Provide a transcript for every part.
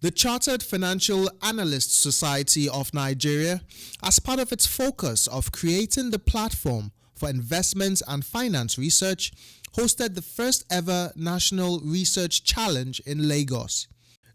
The Chartered Financial Analyst Society of Nigeria, as part of its focus of creating the platform for investment and finance research, hosted the first ever National Research Challenge in Lagos.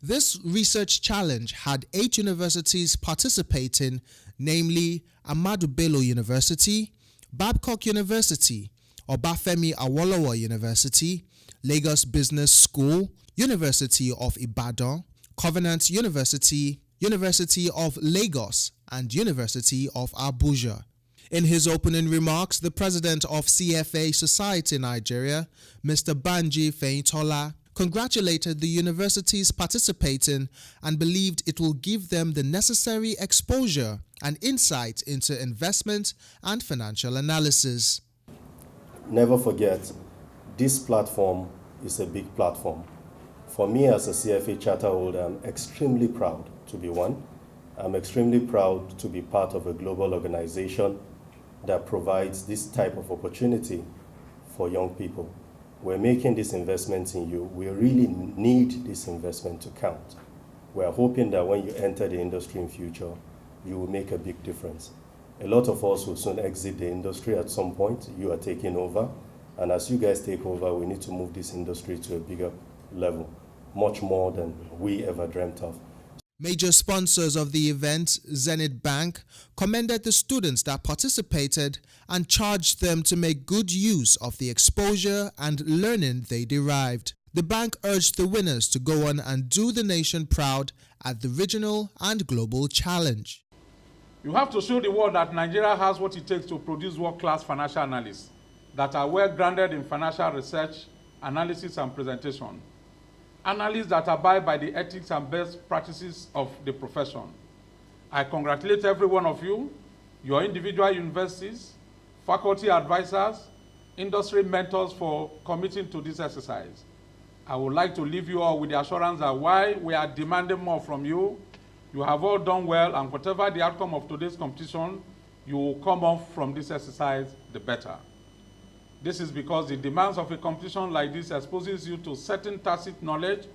This research challenge had 8 universities participating, namely Ahmadu Bello University, Babcock University, Obafemi Awolowo University, Lagos Business School, University of Ibadan, Covenant University, University of Lagos, and University of Abuja. In his opening remarks, the president of CFA Society Nigeria, Mr. Banji Feintola, congratulated the universities participating and believed it will give them the necessary exposure and insight into investment and financial analysis. Never forget, this platform is a big platform. For me as a CFA charter holder, I'm extremely proud to be one. I'm extremely proud to be part of a global organization that provides this type of opportunity for young people. We're making this investment in you. We really need this investment to count. We're hoping that when you enter the industry in future, you will make a big difference. A lot of us will soon exit the industry at some point. You are taking over. And as you guys take over, we need to move this industry to a bigger level, much more than we ever dreamt of. Major sponsors of the event, Zenith Bank, commended the students that participated and charged them to make good use of the exposure and learning they derived. The bank urged the winners to go on and do the nation proud at the regional and global challenge. You have to show the world that Nigeria has what it takes to produce world-class financial analysts that are well grounded in financial research, analysis, and presentation. Analysts that abide by the ethics and best practices of the profession. I congratulate every one of you, your individual universities, faculty advisors, industry mentors for committing to this exercise. I would like to leave you all with the assurance that while we are demanding more from you, you have all done well, and whatever the outcome of today's competition, you will come off from this exercise the better. This is because the demands of a competition like this exposes you to certain tacit knowledge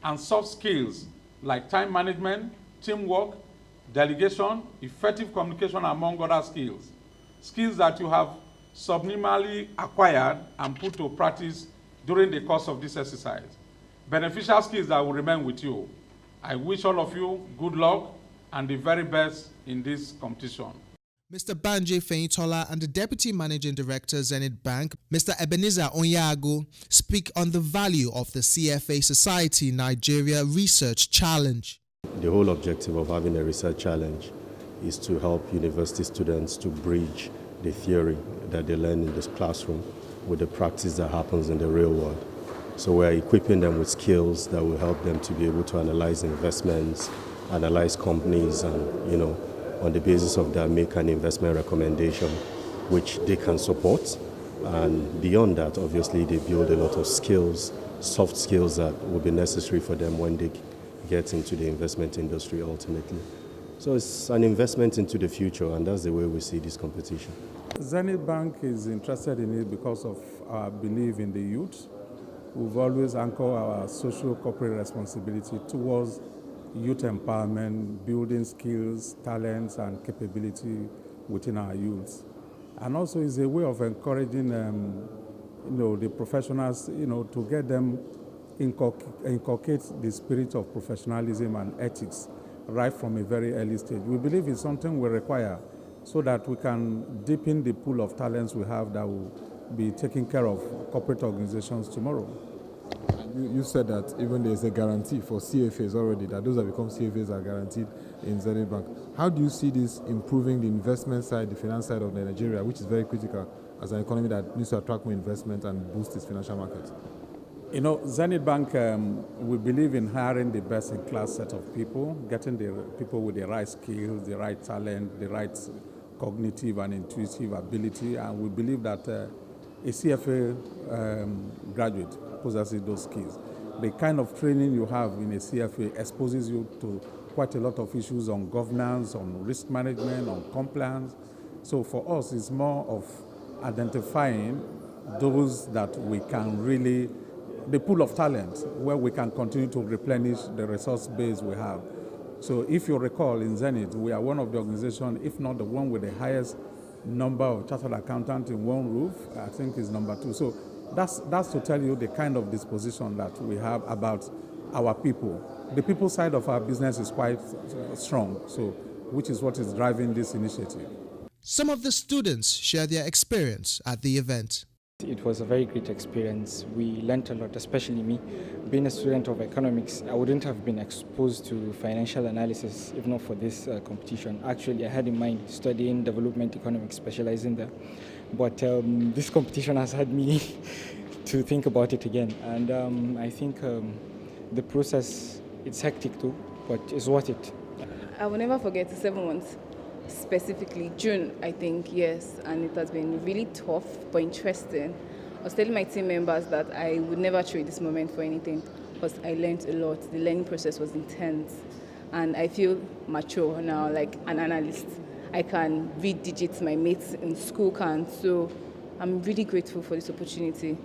and soft skills like time management, teamwork, delegation, effective communication, among other skills. Skills that you have subliminally acquired and put to practice during the course of this exercise. Beneficial skills that will remain with you. I wish all of you good luck and the very best in this competition. Mr. Banji Feintola and the Deputy Managing Director, Zenith Bank, Mr. Ebenezer Onyago, speak on the value of the CFA Society Nigeria Research Challenge. The whole objective of having a research challenge is to help university students to bridge the theory that they learn in this classroom with the practice that happens in the real world. So we're equipping them with skills that will help them to be able to analyze investments, analyze companies, and, on the basis of that, make an investment recommendation which they can support. And beyond that, obviously, they build a lot of skills, soft skills that will be necessary for them when they get into the investment industry ultimately. So it's an investment into the future, and that's the way we see this competition. Zenith Bank is interested in it because of our belief in the youth. We've always anchored our social corporate responsibility towards youth empowerment, building skills, talents, and capability within our youth. And also is a way of encouraging the professionals, to get them inculcate the spirit of professionalism and ethics right from a very early stage. We believe it's something we require so that we can deepen the pool of talents we have that will be taking care of corporate organizations tomorrow. You said that even there's a guarantee for CFAs already, that those that become CFAs are guaranteed in Zenith Bank. How do you see this improving the investment side, the finance side of Nigeria, which is very critical as an economy that needs to attract more investment and boost its financial markets? Zenith Bank, we believe in hiring the best-in-class set of people, getting the people with the right skills, the right talent, the right cognitive and intuitive ability, and we believe that a CFA graduate possesses those skills. The kind of training you have in a CFA exposes you to quite a lot of issues on governance, on risk management, on compliance, So for us, it's more of identifying those that we can really, the pool of talent where we can continue to replenish the resource base we have. So if you recall, in Zenith, we are one of the organizations, if not the one with the highest number of chartered accountants in one roof. I think is number 2. So that's to tell you the kind of disposition that we have about our people. The people side of our business is quite strong, so which is what is driving this initiative. Some of the students share their experience at the event. It was a very great experience. We learned a lot, especially me. Being a student of economics, I wouldn't have been exposed to financial analysis if not for this competition. Actually, I had in mind studying development economics, specializing there. But this competition has had me to think about it again. And I think the process, it's hectic too, but it's worth it. I will never forget the 7 months. Specifically June, I think, yes, and it has been really tough but interesting. I was telling my team members that I would never trade this moment for anything because I learned a lot. The learning process was intense and I feel mature now, like an analyst. I can read digits my mates in school can't, so I'm really grateful for this opportunity.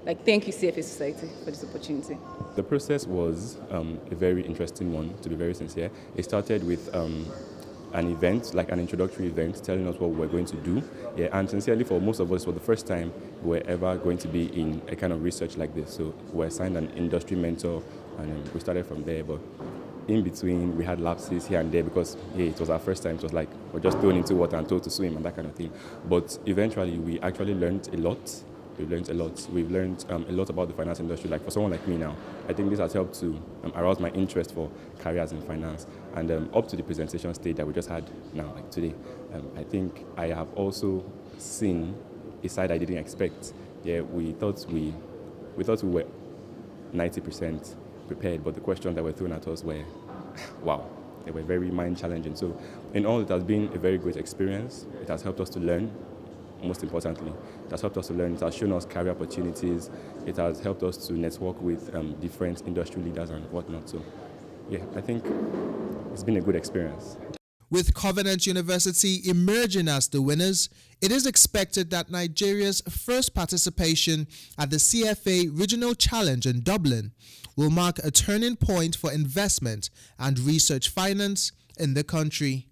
Like, thank you, CFA Society, for this opportunity. The process was a very interesting one, to be very sincere. It started with an event, like an introductory event, telling us what we were going to do. Yeah, and sincerely, for most of us, for the first time we were ever going to be in a kind of research like this. So we were assigned an industry mentor, and we started from there. But in between, we had lapses here and there because it was our first time. It was like we're just thrown into water and told to swim and that kind of thing. But eventually, we actually learned a lot. We've learned a lot. We've learned a lot about the finance industry. Like for someone like me now, I think this has helped to arouse my interest for careers in finance. And up to the presentation stage that we just had now, like today, I think I have also seen a side I didn't expect. Yeah, we thought we were 90% prepared, but the questions that were thrown at us were, wow, they were very mind challenging. So in all, it has been a very great experience. It has helped us to learn. Most importantly, it has helped us to learn. It has shown us career opportunities. It has helped us to network with different industry leaders and whatnot. So, yeah, I think it's been a good experience. With Covenant University emerging as the winners, it is expected that Nigeria's first participation at the CFA Regional Challenge in Dublin will mark a turning point for investment and research finance in the country.